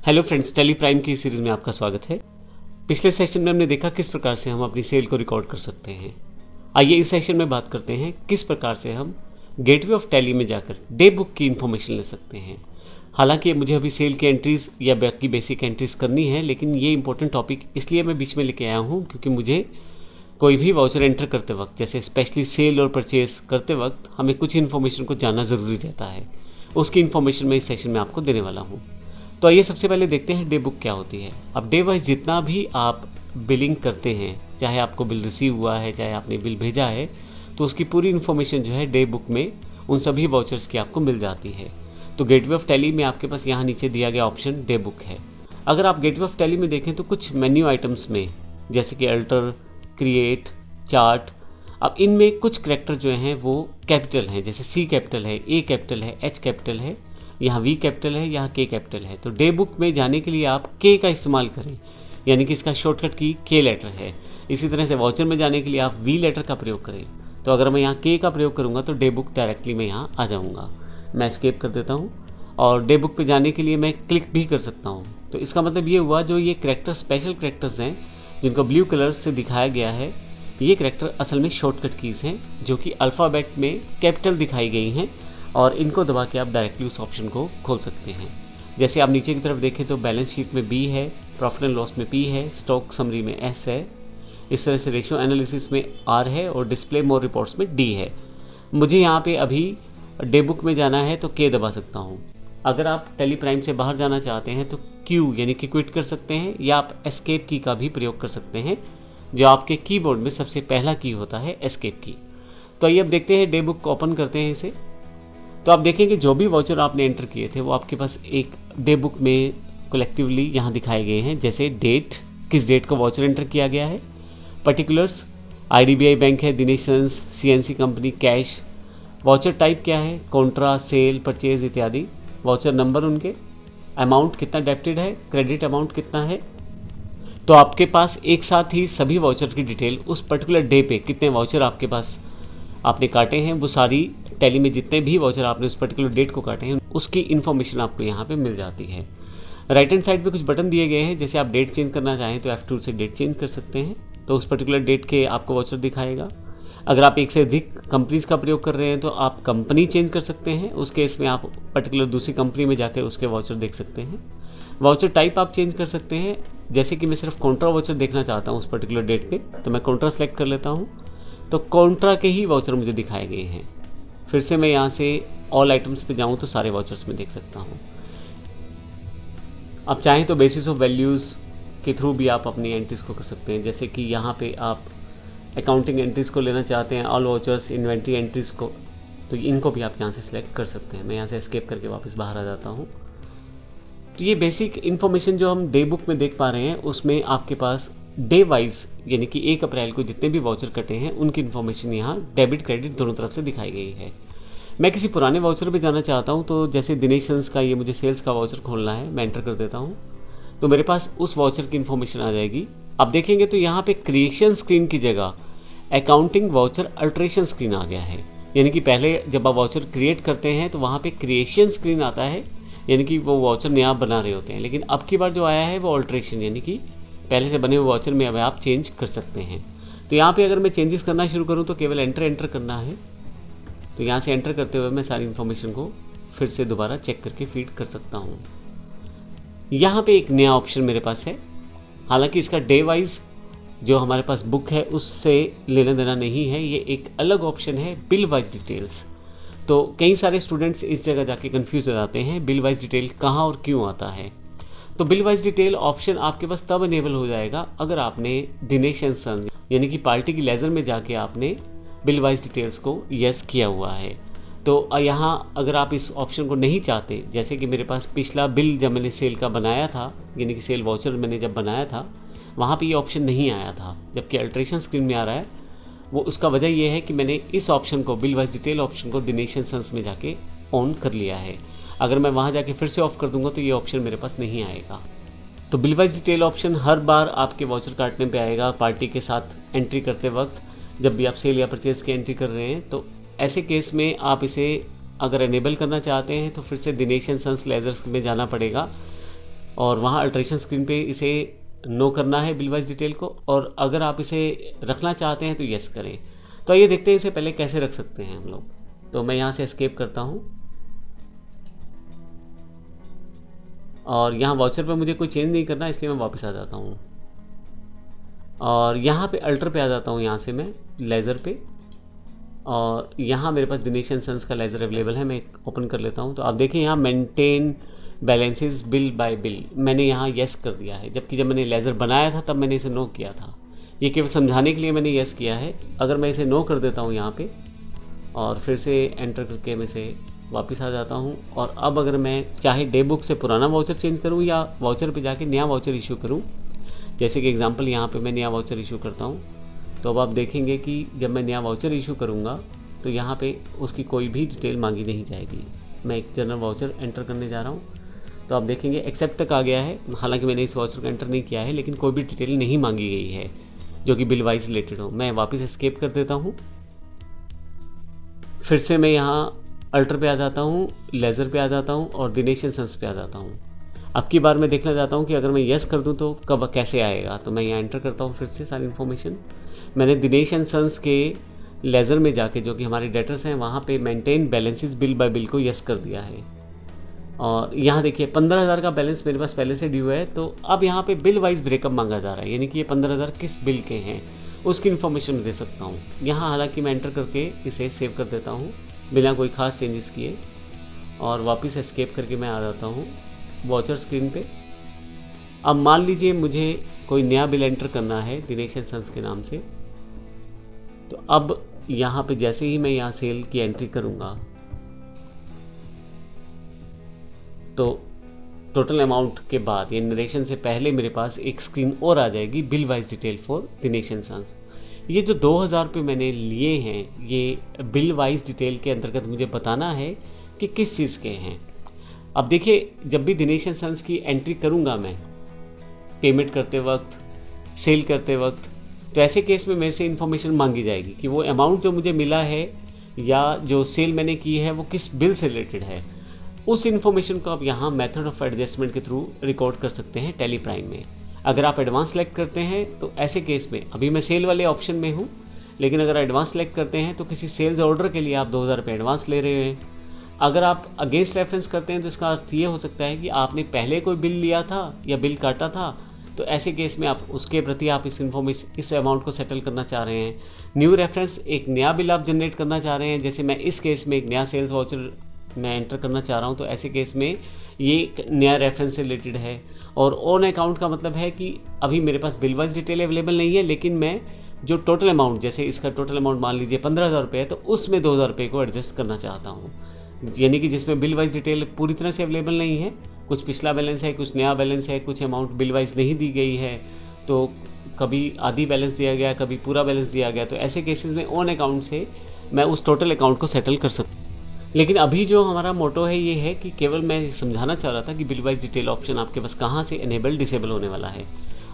Hello friends, Tally Prime की series में आपका स्वागत है। पिछले सेशन में हमने देखा किस प्रकार से हम अपनी सेल को रिकॉर्ड कर सकते हैं। आइए इस सेशन में बात करते हैं किस प्रकार से हम गेटवे ऑफ टैली में जाकर डे बुक की इन्फॉर्मेशन ले सकते हैं। हालांकि मुझे अभी सेल की एंट्रीज़ या बाकी बेसिक एंट्रीज़ करनी है, लेकिन ये इंपॉर्टेंट टॉपिक इसलिए मैं बीच में लेके आया हूँ क्योंकि मुझे कोई भी वाउचर एंटर करते वक्त, जैसे स्पेशली सेल और परचेज करते वक्त, हमें कुछ इन्फॉर्मेशन को जानना ज़रूरी रहता है। उसकी इन्फॉर्मेशन मैं इस सेशन में आपको देने वाला हूँ। तो आइए सबसे पहले देखते हैं डे बुक क्या होती है। अब डे वाइज जितना भी आप बिलिंग करते हैं, चाहे आपको बिल रिसीव हुआ है, चाहे आपने बिल भेजा है, तो उसकी पूरी इन्फॉर्मेशन जो है डे बुक में उन सभी वाउचर्स की आपको मिल जाती है। तो गेटवे ऑफ टैली में आपके पास यहाँ नीचे दिया गया ऑप्शन डे बुक है। अगर आप गेटवे ऑफ टैली में देखें तो कुछ मेन्यू आइटम्स में, जैसे कि अल्टर, क्रिएट, चार्ट, अब इनमें कुछ करैक्टर जो हैं वो कैपिटल हैं, जैसे सी कैपिटल है, ए कैपिटल है, एच कैपिटल है, यहाँ वी कैपिटल है, यहाँ के कैपिटल है। तो डे बुक में जाने के लिए आप के का इस्तेमाल करें, यानी कि इसका शॉर्टकट की के लेटर है। इसी तरह से वाउचर में जाने के लिए आप वी लेटर का प्रयोग करें। तो अगर मैं यहाँ के का प्रयोग करूँगा तो डे बुक डायरेक्टली मैं यहाँ आ जाऊँगा। मैं एस्केप कर देता हूँ और डे बुक पे जाने के लिए मैं क्लिक भी कर सकता हूँ। तो इसका मतलब ये हुआ, जो ये करैक्टर स्पेशल करैक्टर्स हैं जिनको ब्लू कलर से दिखाया गया है, ये करैक्टर असल में शॉर्टकट कीज़ हैं जो कि अल्फ़ाबेट में कैपिटल दिखाई गई हैं, और इनको दबा के आप डायरेक्टली उस ऑप्शन को खोल सकते हैं। जैसे आप नीचे की तरफ देखें तो बैलेंस शीट में बी है, प्रॉफिट एंड लॉस में पी है, स्टॉक समरी में एस है, इस तरह से रेशियो एनालिसिस में आर है और डिस्प्ले मोर रिपोर्ट्स में डी है। मुझे यहाँ पे अभी डे बुक में जाना है तो के दबा सकता हूँ। अगर आप टेली प्राइम से बाहर जाना चाहते हैं तो क्यू यानी कि क्विट कर सकते हैं, या आप एस्केप की का भी प्रयोग कर सकते हैं, जो आपके कीबोर्ड में सबसे पहला की होता है एस्केप की। तो आइए अब देखते हैं डे बुक को ओपन करते हैं इसे। तो आप देखेंगे जो भी वाउचर आपने एंटर किए थे वो आपके पास एक डे बुक में कलेक्टिवली यहाँ दिखाए गए हैं। जैसे डेट, किस डेट को वाउचर एंटर किया गया है, पर्टिकुलर्स, आईडीबीआई बैंक है, Dinesh sons, CNC company, cash, voucher type क्या है, कॉन्ट्रा, सेल, परचेज इत्यादि, वाउचर नंबर उनके, अमाउंट कितना डेबिटेड है, क्रेडिट अमाउंट कितना है। तो आपके पास एक साथ ही सभी वाउचर की डिटेल, उस पर्टिकुलर डे पे कितने वाउचर आपके पास आपने काटे हैं, वो सारी टैली में जितने भी वाउचर आपने उस पर्टिकुलर डेट को काटे हैं उसकी इन्फॉर्मेशन आपको यहाँ पे मिल जाती है। राइट हैंड साइड पे कुछ बटन दिए गए हैं, जैसे आप डेट चेंज करना चाहें तो F2 से डेट चेंज कर सकते हैं, तो उस पर्टिकुलर डेट के आपको वाउचर दिखाएगा। अगर आप एक से अधिक कंपनीज का प्रयोग कर रहे हैं तो आप कंपनी चेंज कर सकते हैं, उस केस में आप पर्टिकुलर दूसरी कंपनी में जाकर उसके वाउचर देख सकते हैं। वाउचर टाइप आप चेंज कर सकते हैं, जैसे कि मैं सिर्फ कॉन्ट्रा वाउचर देखना चाहता हूँ उस पर्टिकुलर डेट पे, तो मैं कॉन्ट्रा सेलेक्ट कर लेता हूँ, तो कॉन्ट्रा के ही वाउचर मुझे दिखाए गए हैं। फिर से मैं यहाँ से ऑल आइटम्स पे जाऊँ तो सारे वाउचर्स में देख सकता हूँ। आप चाहें तो बेसिस ऑफ वैल्यूज़ के थ्रू भी आप अपनी एंट्रीज़ को कर सकते हैं, जैसे कि यहाँ पे आप अकाउंटिंग एंट्रीज़ को लेना चाहते हैं, ऑल वाउचर्स, इन्वेंट्री एंट्रीज़ को, तो इनको भी आप यहाँ से सिलेक्ट कर सकते हैं। मैं यहाँ से एस्केप करके वापस बाहर आ जाता हूँ। तो ये बेसिक इन्फॉर्मेशन जो हम डे बुक में देख पा रहे हैं उसमें आपके पास डे वाइज, यानी कि 1 अप्रैल को जितने भी वाउचर कटे हैं उनकी इन्फॉर्मेशन यहाँ डेबिट क्रेडिट दोनों तरफ से दिखाई गई है। मैं किसी पुराने वाउचर पे जाना चाहता हूँ, तो जैसे दिनेश सन्स का ये मुझे सेल्स का वाउचर खोलना है, मैं एंटर कर देता हूँ तो मेरे पास उस वाउचर की इन्फॉर्मेशन आ जाएगी। आप देखेंगे तो यहाँ पे क्रिएशन स्क्रीन की जगह अकाउंटिंग वाउचर अल्ट्रेशन स्क्रीन आ गया है। यानी कि पहले जब आप वाउचर क्रिएट करते हैं तो वहाँ पर क्रिएशन स्क्रीन आता है, यानी कि वो वाउचर नया बना रहे होते हैं, लेकिन अब की बार जो आया है वो अल्ट्रेशन, यानी कि पहले से बने हुए वाउचर में अब आप चेंज कर सकते हैं। तो यहाँ पे अगर मैं चेंजेस करना शुरू करूँ तो केवल एंटर करना है। तो यहाँ से एंटर करते हुए मैं सारी इन्फॉर्मेशन को फिर से दोबारा चेक करके फीड कर सकता हूँ। यहाँ पे एक नया ऑप्शन मेरे पास है, हालांकि इसका डे वाइज जो हमारे पास बुक है उससे लेना देना नहीं है, ये एक अलग ऑप्शन है, बिल वाइज डिटेल्स। तो कई सारे स्टूडेंट्स इस जगह जाके कन्फ्यूज हो जाते हैं, बिल वाइज डिटेल कहाँ और क्यों आता है। तो बिल वाइज डिटेल ऑप्शन आपके पास तब इनेबल हो जाएगा अगर आपने दिनेश एंड सन यानी कि पार्टी की लेजर में जाके आपने बिल वाइज डिटेल्स को यस किया हुआ है। तो यहाँ अगर आप इस ऑप्शन को नहीं चाहते, जैसे कि मेरे पास पिछला बिल जब मैंने सेल का बनाया था, यानी कि सेल वाउचर मैंने जब बनाया था वहाँ पे ये ऑप्शन नहीं आया था, जबकि अल्ट्रेशन स्क्रीन में आ रहा है। वो उसका वजह ये है कि मैंने इस ऑप्शन को, बिल वाइज डिटेल ऑप्शन को दिनेश एंड सन्स में जाके ऑन कर लिया है। अगर मैं वहाँ जाके फिर से ऑफ कर दूंगा तो ये ऑप्शन मेरे पास नहीं आएगा। तो बिल वाइज डिटेल ऑप्शन हर बार आपके वाउचर काटने पे आएगा पार्टी के साथ एंट्री करते वक्त, जब भी आप सेल या परचेज़ की एंट्री कर रहे हैं। तो ऐसे केस में आप इसे अगर इनेबल करना चाहते हैं तो फिर से दिनेश एंड सन्स लेजर्स में जाना पड़ेगा। और वहाँ अल्ट्रेशन स्क्रीन पे इसे नो करना है बिल वाइज डिटेल को, और अगर आप इसे रखना चाहते हैं तो यस करें। तो आइए देखते हैं इसे पहले कैसे रख सकते हैं हम लोग। तो मैं यहाँ से एस्केप करता हूँ और यहाँ वाउचर पे मुझे कोई चेंज नहीं करना, इसलिए मैं वापस आ जाता हूँ और यहाँ पे अल्टर पे आ जाता हूँ। यहाँ से मैं लेज़र पे, और यहाँ मेरे पास दिनेश एंड सन्स का लेज़र अवेलेबल है, मैं ओपन कर लेता हूँ। तो आप देखिए यहाँ maintain balances bill bye bill मैंने यहाँ येस कर दिया है, जबकि जब मैंने लेज़र बनाया था तब मैंने इसे नो किया था। ये केवल समझाने के लिए मैंने येस किया है। अगर मैं इसे नो कर देता हूँ यहाँ पे और फिर से एंटर करके मैं इसे वापस आ जाता हूँ, और अब अगर मैं चाहे डे बुक से पुराना वाउचर चेंज करूँ या वाउचर पे जाके नया वाउचर इशू करूँ, जैसे कि एग्जांपल यहाँ पे मैं नया वाउचर इशू करता हूँ, तो अब आप देखेंगे कि जब मैं नया वाउचर इशू करूँगा तो यहाँ पे उसकी कोई भी डिटेल मांगी नहीं जाएगी। मैं एक जनरल वाउचर एंटर करने जा रहा हूँ, तो आप देखेंगे एक्सेप्ट तक आ गया है। हालांकि मैंने इस वाउचर को एंटर नहीं किया है, लेकिन कोई भी डिटेल नहीं मांगी गई है जो कि बिल वाइज रिलेटेड हो। मैं वापस एस्केप कर देता हूँ, फिर से मैं यहाँ अल्टर पे आ जाता हूँ, लेज़र पे आ जाता हूँ और दिनेश एंड सन्स पे आ जाता हूँ। अब की बार मैं देखना चाहता हूँ कि अगर मैं येस कर दूँ तो कब कैसे आएगा। तो मैं यहाँ एंटर करता हूँ फिर से सारी इन्फॉर्मेशन। मैंने दिनेश एंड सन्स के लेज़र में जाके, जो कि हमारे डेटर्स हैं, वहाँ पे maintain balances bill bye bill को येस कर दिया है। और यहाँ देखिए 15,000 का बैलेंस मेरे पास पहले से ड्यू है। तो अब यहाँ पे बिल वाइज ब्रेकअप मांगा जा रहा है, यानी कि ये 15,000 किस बिल के हैं उसकी इन्फॉर्मेशन मैं दे सकता हूँ। यहाँ हालांकि मैं एंटर करके इसे सेव कर देता हूँ बिना कोई ख़ास चेंजेस किए, और वापस एस्केप करके मैं आ जाता हूँ वाउचर स्क्रीन पे। अब मान लीजिए मुझे कोई नया बिल एंटर करना है दिनेश एंड सन्स के नाम से, तो अब यहाँ पे जैसे ही मैं यहाँ सेल की एंट्री करूँगा तो टोटल अमाउंट के बाद ये नरेशन से पहले मेरे पास एक स्क्रीन और आ जाएगी, bill wise detail for Dinesh and sons. ये जो 2,000 रुपये मैंने लिए हैं, ये बिल वाइज डिटेल के अंतर्गत मुझे बताना है कि किस चीज़ के हैं। अब देखिए, जब भी दिनेश एंड सन्स की एंट्री करूँगा मैं पेमेंट करते वक्त, सेल करते वक्त, तो ऐसे केस में मेरे से इन्फॉर्मेशन मांगी जाएगी कि वो अमाउंट जो मुझे मिला है या जो सेल मैंने की है वो किस बिल से रिलेटेड है। उस इन्फॉर्मेशन को आप यहाँ मेथड ऑफ एडजस्टमेंट के थ्रू रिकॉर्ड कर सकते हैं टैली प्राइम में। अगर आप एडवांस सेलेक्ट करते हैं तो ऐसे केस में, अभी मैं सेल वाले ऑप्शन में हूँ, लेकिन अगर एडवांस सेलेक्ट करते हैं तो किसी सेल्स ऑर्डर के लिए आप 2,000 रुपये एडवांस ले रहे हैं। अगर आप अगेंस्ट रेफरेंस करते हैं तो इसका अर्थ ये हो सकता है कि आपने पहले कोई बिल लिया था या बिल काटा था, तो ऐसे केस में आप उसके प्रति आप इस अमाउंट को सेटल करना चाह रहे हैं। न्यू रेफरेंस, एक नया बिल आप जनरेट करना चाह रहे हैं, जैसे मैं इस केस में एक नया सेल्स वाउचर मैं एंटर करना चाह रहा हूं, तो ऐसे केस में ये एक नया रेफरेंस से रिलेटेड है। और ऑन अकाउंट का मतलब है कि अभी मेरे पास बिल वाइज डिटेल अवेलेबल नहीं है, लेकिन मैं जो टोटल अमाउंट, जैसे इसका टोटल अमाउंट मान लीजिए 15,000 रुपये है, तो उसमें 2,000 रुपये को एडजस्ट करना चाहता हूँ, यानी कि जिसमें बिल वाइज डिटेल पूरी तरह से अवेलेबल नहीं है, कुछ पिछला बैलेंस है, कुछ नया बैलेंस है, कुछ अमाउंट बिल वाइज नहीं दी गई है, तो कभी आधी बैलेंस दिया गया, कभी पूरा बैलेंस दिया गया। तो ऐसे केसेस में ऑन अकाउंट से मैं उस टोटल अकाउंट को सेटल कर सकता हूँ। लेकिन अभी जो हमारा मोटो है ये है कि केवल मैं समझाना चाह रहा था कि बिल वाइज डिटेल ऑप्शन आपके पास कहाँ से इनेबल डिसेबल होने वाला है।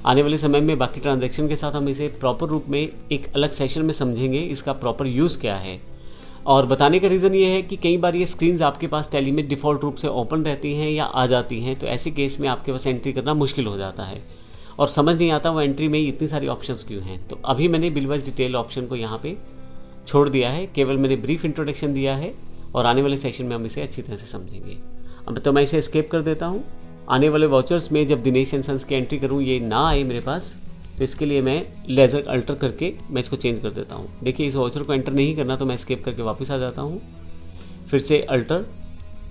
आने वाले समय में बाकी ट्रांजैक्शन के साथ हम इसे प्रॉपर रूप में एक अलग सेशन में समझेंगे, इसका प्रॉपर यूज़ क्या है। और बताने का रीज़न ये है कि कई बार ये स्क्रीन्स आपके पास टैली में डिफ़ॉल्ट रूप से ओपन रहती हैं या आ जाती हैं, तो ऐसे केस में आपके पास एंट्री करना मुश्किल हो जाता है और समझ नहीं आता वो एंट्री में इतनी सारी ऑप्शंस क्यों हैं। तो अभी मैंने बिल वाइज डिटेल ऑप्शन को यहाँ पे छोड़ दिया है, केवल मैंने ब्रीफ इंट्रोडक्शन दिया है और आने वाले सेशन में हम इसे अच्छी तरह से समझेंगे। अब तो मैं इसे एस्केप कर देता हूँ। आने वाले वाउचर्स में जब दिनेश एंड सन्स की एंट्री करूँ ये ना आए मेरे पास, तो इसके लिए मैं लेज़र अल्टर करके मैं इसको चेंज कर देता हूँ। देखिए, इस वाउचर को एंटर नहीं करना, तो मैं एस्केप करके वापस आ जाता हूँ, फिर से अल्टर,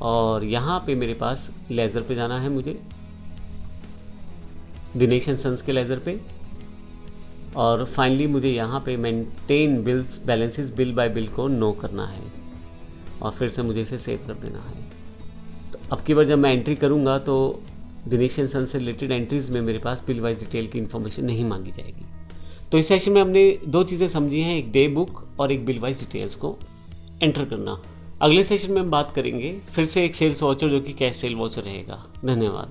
और यहाँ पे मेरे पास लेज़र पे जाना है मुझे, दिनेश एंड सन्स के लेज़र पे, और फाइनली मुझे यहाँ पे maintain bills balances bill bye bill को नो करना है और फिर से मुझे इसे सेव कर देना है। तो अब की बार जब मैं एंट्री करूँगा तो दिनेश एंड सन्स से रिलेटेड एंट्रीज़ में मेरे पास बिल वाइज डिटेल की इन्फॉर्मेशन नहीं मांगी जाएगी। तो इस सेशन में हमने दो चीज़ें समझी हैं, एक डे बुक और एक बिल वाइज डिटेल्स को एंटर करना। अगले सेशन में हम बात करेंगे फिर से एक सेल्स वाउचर जो कि कैश सेल वाउचर रहेगा। धन्यवाद।